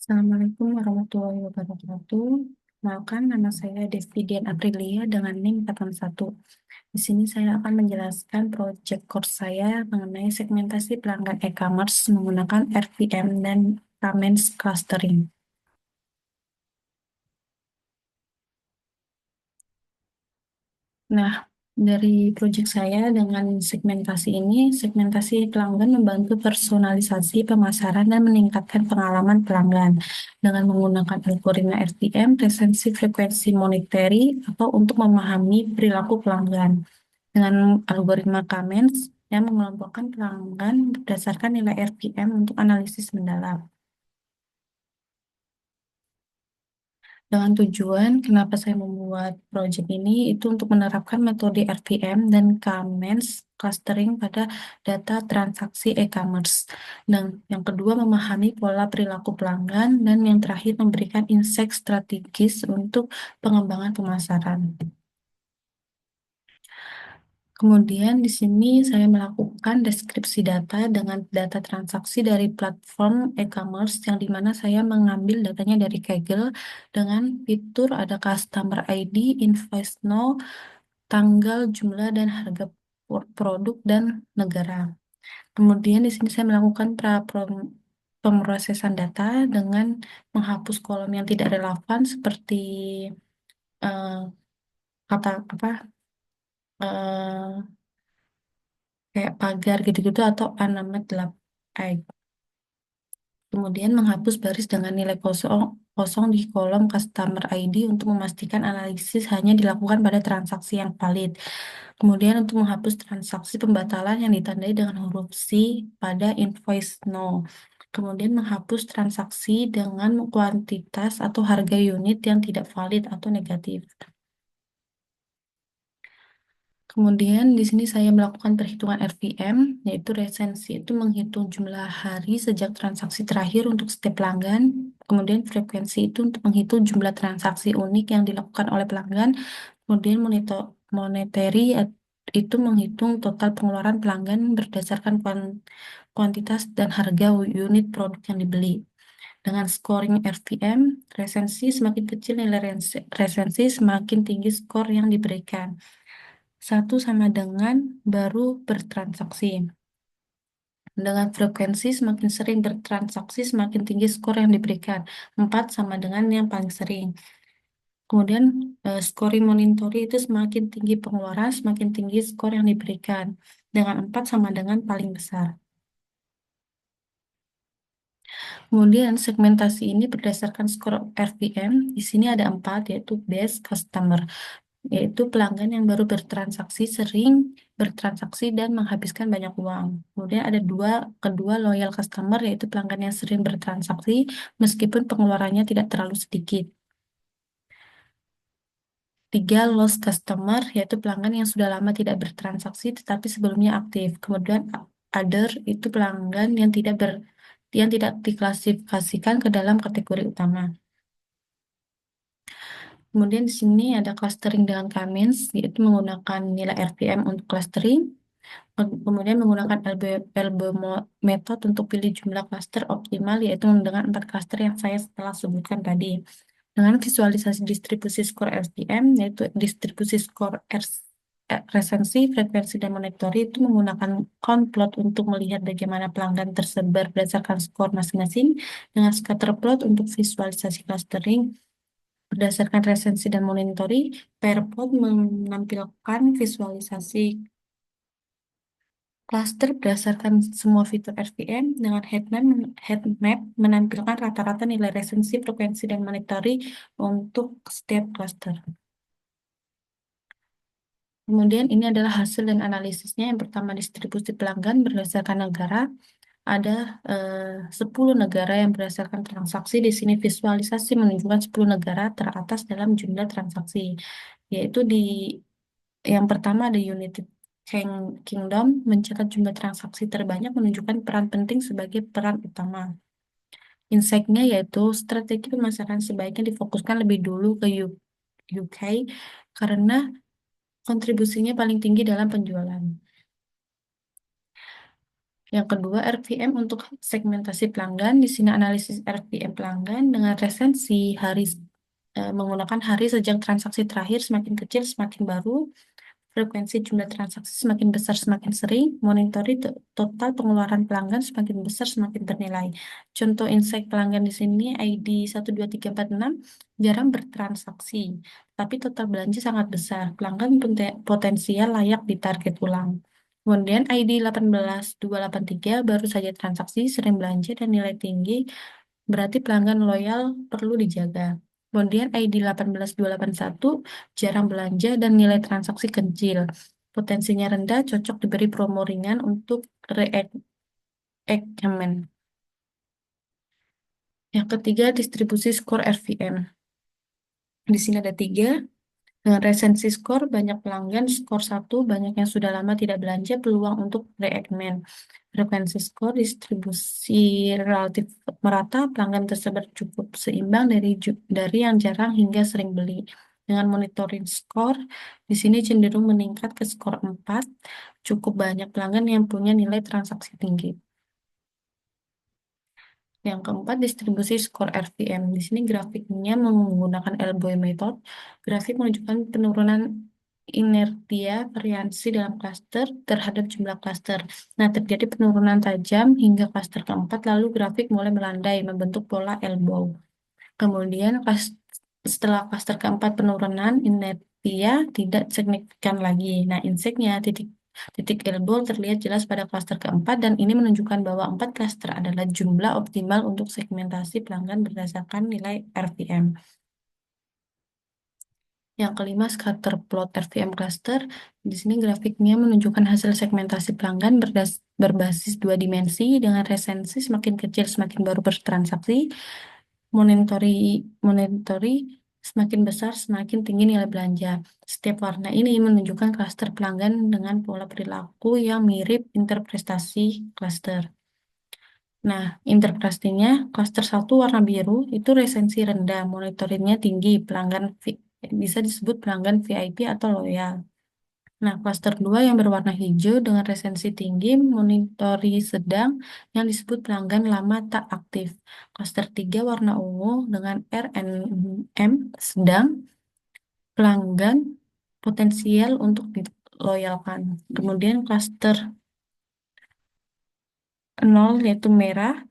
Assalamualaikum warahmatullahi wabarakatuh. Kenalkan, nama saya Devvidian Aprilia dengan NIM 461. Di sini saya akan menjelaskan proyek course saya mengenai segmentasi pelanggan e-commerce menggunakan RVM dan Ramens Clustering. Nah, dari proyek saya dengan segmentasi pelanggan membantu personalisasi pemasaran dan meningkatkan pengalaman pelanggan dengan menggunakan algoritma RTM, resensi frekuensi monetary, atau untuk memahami perilaku pelanggan. Dengan algoritma Kamens yang mengelompokkan pelanggan berdasarkan nilai RTM untuk analisis mendalam. Dengan tujuan kenapa saya membuat proyek ini itu untuk menerapkan metode RTM dan Kamens clustering pada data transaksi e-commerce. Dan yang kedua memahami pola perilaku pelanggan dan yang terakhir memberikan insight strategis untuk pengembangan pemasaran. Kemudian di sini saya melakukan deskripsi data dengan data transaksi dari platform e-commerce yang dimana saya mengambil datanya dari Kaggle dengan fitur ada customer ID, invoice no, tanggal, jumlah, dan harga produk dan negara. Kemudian di sini saya melakukan pemrosesan data dengan menghapus kolom yang tidak relevan seperti eh, kata apa eh, kayak pagar gitu-gitu atau alamat lab egg. Kemudian menghapus baris dengan nilai kosong, kosong di kolom customer ID untuk memastikan analisis hanya dilakukan pada transaksi yang valid. Kemudian untuk menghapus transaksi pembatalan yang ditandai dengan huruf C pada invoice no. Kemudian menghapus transaksi dengan kuantitas atau harga unit yang tidak valid atau negatif. Kemudian di sini saya melakukan perhitungan RVM, yaitu resensi itu menghitung jumlah hari sejak transaksi terakhir untuk setiap pelanggan. Kemudian frekuensi itu untuk menghitung jumlah transaksi unik yang dilakukan oleh pelanggan. Kemudian monetary itu menghitung total pengeluaran pelanggan berdasarkan kuantitas dan harga unit produk yang dibeli. Dengan scoring RVM, resensi semakin kecil nilai resensi, semakin tinggi skor yang diberikan. Satu sama dengan baru bertransaksi. Dengan frekuensi semakin sering bertransaksi, semakin tinggi skor yang diberikan. 4 sama dengan yang paling sering. Kemudian scoring monitoring itu semakin tinggi pengeluaran, semakin tinggi skor yang diberikan. Dengan 4 sama dengan paling besar. Kemudian segmentasi ini berdasarkan skor RVM. Di sini ada 4, yaitu base customer, yaitu pelanggan yang baru bertransaksi, sering bertransaksi dan menghabiskan banyak uang. Kemudian ada kedua loyal customer, yaitu pelanggan yang sering bertransaksi meskipun pengeluarannya tidak terlalu sedikit. 3, lost customer, yaitu pelanggan yang sudah lama tidak bertransaksi tetapi sebelumnya aktif. Kemudian other itu pelanggan yang tidak diklasifikasikan ke dalam kategori utama. Kemudian di sini ada clustering dengan Kamins, yaitu menggunakan nilai RPM untuk clustering. Kemudian menggunakan elbow method untuk pilih jumlah cluster optimal, yaitu dengan 4 cluster yang saya telah sebutkan tadi. Dengan visualisasi distribusi skor RPM, yaitu distribusi skor resensi, frekuensi, dan monitoring itu menggunakan conplot untuk melihat bagaimana pelanggan tersebar berdasarkan skor masing-masing, dengan scatter plot untuk visualisasi clustering. Berdasarkan resensi dan monitoring, Pairpod menampilkan visualisasi klaster berdasarkan semua fitur RVM dengan heat map menampilkan rata-rata nilai resensi, frekuensi, dan monitoring untuk setiap klaster. Kemudian ini adalah hasil dan analisisnya. Yang pertama distribusi pelanggan berdasarkan negara. Ada 10 negara yang berdasarkan transaksi. Di sini visualisasi menunjukkan 10 negara teratas dalam jumlah transaksi. Yaitu yang pertama ada United Kingdom mencatat jumlah transaksi terbanyak menunjukkan peran penting sebagai peran utama. Insight-nya yaitu strategi pemasaran sebaiknya difokuskan lebih dulu ke UK karena kontribusinya paling tinggi dalam penjualan. Yang kedua, RVM untuk segmentasi pelanggan. Di sini analisis RVM pelanggan dengan resensi menggunakan hari sejak transaksi terakhir semakin kecil semakin baru, frekuensi jumlah transaksi semakin besar semakin sering, monitori total pengeluaran pelanggan semakin besar semakin bernilai. Contoh insight pelanggan di sini ID 12346 jarang bertransaksi, tapi total belanja sangat besar. Pelanggan potensial layak ditarget ulang. Kemudian ID 18283 baru saja transaksi, sering belanja dan nilai tinggi, berarti pelanggan loyal perlu dijaga. Kemudian ID 18281 jarang belanja dan nilai transaksi kecil. Potensinya rendah, cocok diberi promo ringan untuk reengagement. Yang ketiga, distribusi skor RVM. Di sini ada tiga. Dengan resensi skor, banyak pelanggan, skor satu, banyak yang sudah lama tidak belanja, peluang untuk reengagement. Frekuensi skor, distribusi relatif merata, pelanggan tersebut cukup seimbang dari yang jarang hingga sering beli. Dengan monitoring skor, di sini cenderung meningkat ke skor 4, cukup banyak pelanggan yang punya nilai transaksi tinggi. Yang keempat, distribusi skor RVM. Di sini grafiknya menggunakan Elbow method. Grafik menunjukkan penurunan inertia variansi dalam klaster terhadap jumlah klaster. Nah, terjadi penurunan tajam hingga klaster keempat, lalu grafik mulai melandai, membentuk pola elbow. Kemudian, setelah klaster keempat penurunan inertia tidak signifikan lagi. Nah, inseknya titik titik elbow terlihat jelas pada klaster keempat dan ini menunjukkan bahwa 4 klaster adalah jumlah optimal untuk segmentasi pelanggan berdasarkan nilai RPM. Yang kelima, scatter plot RVM cluster. Di sini grafiknya menunjukkan hasil segmentasi pelanggan berbasis dua dimensi dengan resensi semakin kecil semakin baru bertransaksi. Monitori monitori semakin besar semakin tinggi nilai belanja. Setiap warna ini menunjukkan klaster pelanggan dengan pola perilaku yang mirip interpretasi klaster. Nah, interpretasinya klaster satu warna biru itu resensi rendah, monitoringnya tinggi, bisa disebut pelanggan VIP atau loyal. Nah, klaster 2 yang berwarna hijau dengan resensi tinggi, monitori sedang yang disebut pelanggan lama tak aktif. Klaster 3 warna ungu dengan RNM sedang, pelanggan potensial untuk diloyalkan. Kemudian klaster 0 yaitu merah,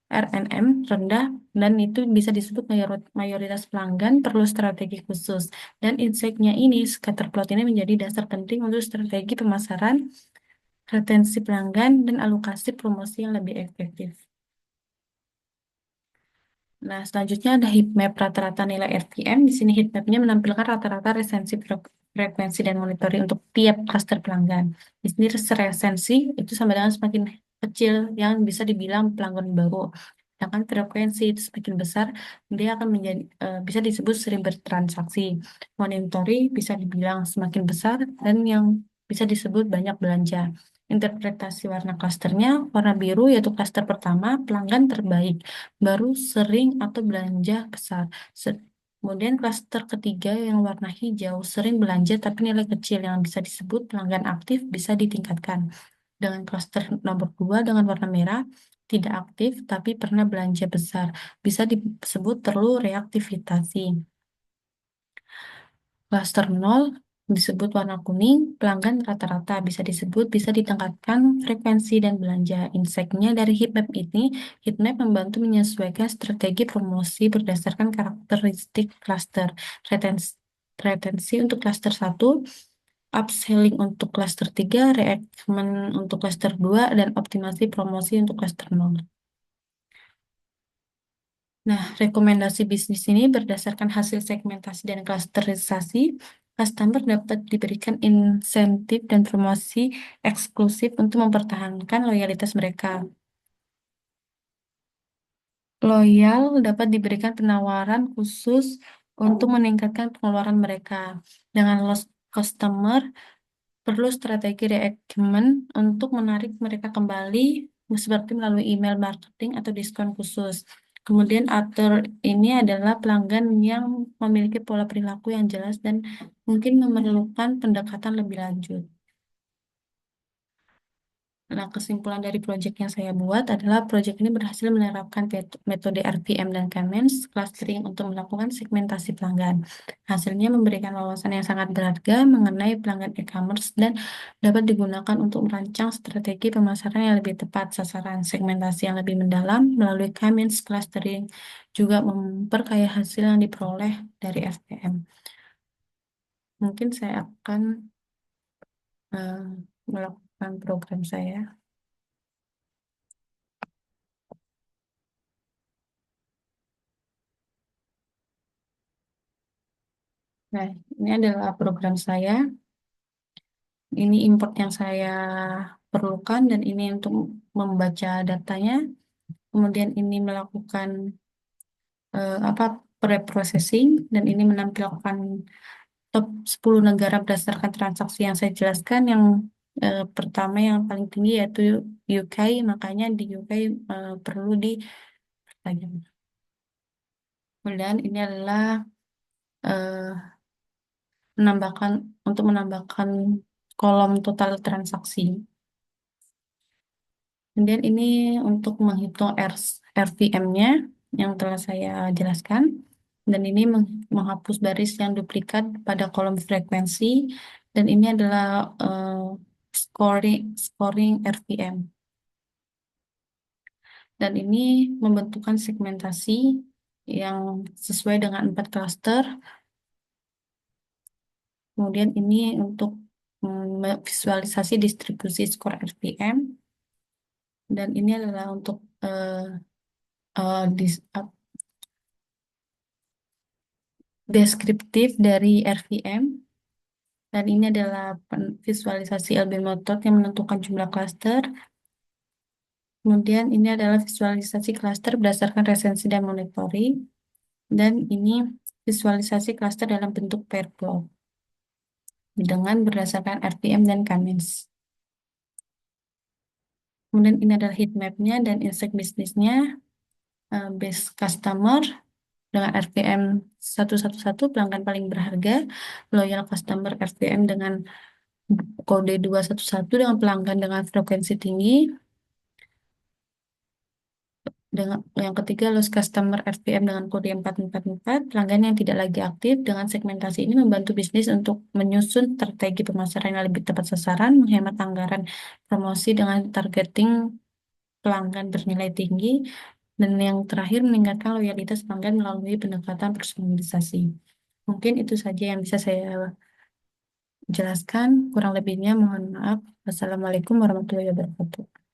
RNM rendah, dan itu bisa disebut mayoritas pelanggan perlu strategi khusus. Dan insight-nya ini, scatter plot ini menjadi dasar penting untuk strategi pemasaran, retensi pelanggan, dan alokasi promosi yang lebih efektif. Nah, selanjutnya ada heat map rata-rata nilai RPM. Di sini heat map-nya menampilkan rata-rata resensi frekuensi dan monitoring untuk tiap klaster pelanggan. Di sini resensi itu sama dengan semakin kecil yang bisa dibilang pelanggan baru. Sedangkan frekuensi itu semakin besar, dia akan bisa disebut sering bertransaksi. Monitoring bisa dibilang semakin besar dan yang bisa disebut banyak belanja. Interpretasi warna klasternya, warna biru yaitu klaster pertama, pelanggan terbaik baru sering atau belanja besar. Kemudian klaster ketiga yang warna hijau sering belanja tapi nilai kecil yang bisa disebut pelanggan aktif bisa ditingkatkan. Dengan klaster nomor 2 dengan warna merah tidak aktif tapi pernah belanja besar bisa disebut perlu reaktivitasi. Klaster 0 disebut warna kuning, pelanggan rata-rata bisa disebut bisa ditingkatkan frekuensi dan belanja. Insight-nya dari heatmap ini, heatmap membantu menyesuaikan strategi promosi berdasarkan karakteristik cluster. Retensi, retensi untuk cluster 1, upselling untuk cluster 3, reengagement untuk cluster 2, dan optimasi promosi untuk cluster 0. Nah, rekomendasi bisnis ini berdasarkan hasil segmentasi dan klasterisasi, customer dapat diberikan insentif dan promosi eksklusif untuk mempertahankan loyalitas mereka. Loyal dapat diberikan penawaran khusus untuk meningkatkan pengeluaran mereka. Dengan lost customer, perlu strategi reengagement untuk menarik mereka kembali, seperti melalui email marketing atau diskon khusus. Kemudian atur ini adalah pelanggan yang memiliki pola perilaku yang jelas dan mungkin memerlukan pendekatan lebih lanjut. Nah, kesimpulan dari proyek yang saya buat adalah proyek ini berhasil menerapkan metode RPM dan Kmens clustering untuk melakukan segmentasi pelanggan. Hasilnya memberikan wawasan yang sangat berharga mengenai pelanggan e-commerce dan dapat digunakan untuk merancang strategi pemasaran yang lebih tepat sasaran, segmentasi yang lebih mendalam melalui Kmens clustering juga memperkaya hasil yang diperoleh dari FPM. Mungkin saya akan eh, melakukan program saya. Nah, ini adalah program saya. Ini import yang saya perlukan dan ini untuk membaca datanya. Kemudian ini melakukan apa pre-processing dan ini menampilkan top 10 negara berdasarkan transaksi yang saya jelaskan. Yang pertama yang paling tinggi yaitu UK, makanya di UK perlu dipertajam. Kemudian ini adalah eh, menambahkan untuk menambahkan kolom total transaksi. Kemudian ini untuk menghitung RVM-nya yang telah saya jelaskan. Dan ini menghapus baris yang duplikat pada kolom frekuensi. Dan ini adalah scoring RVM. Dan ini membentukkan segmentasi yang sesuai dengan 4 klaster. Kemudian ini untuk visualisasi distribusi skor RPM. Dan ini adalah untuk eh, dis- ap- deskriptif dari RVM. Dan ini adalah visualisasi LB method yang menentukan jumlah klaster. Kemudian ini adalah visualisasi klaster berdasarkan resensi dan monitoring. Dan ini visualisasi klaster dalam bentuk pair plot dengan berdasarkan RPM dan Cummins. Kemudian ini adalah heat map-nya dan insight bisnisnya, base customer dengan RPM 111 pelanggan paling berharga, loyal customer RPM dengan kode 211 dengan pelanggan dengan frekuensi tinggi, dengan yang ketiga lost customer RPM dengan kode 444 pelanggan yang tidak lagi aktif. Dengan segmentasi ini membantu bisnis untuk menyusun strategi pemasaran yang lebih tepat sasaran, menghemat anggaran promosi dengan targeting pelanggan bernilai tinggi, dan yang terakhir meningkatkan loyalitas pelanggan melalui pendekatan personalisasi. Mungkin itu saja yang bisa saya jelaskan. Kurang lebihnya mohon maaf. Wassalamualaikum warahmatullahi wabarakatuh.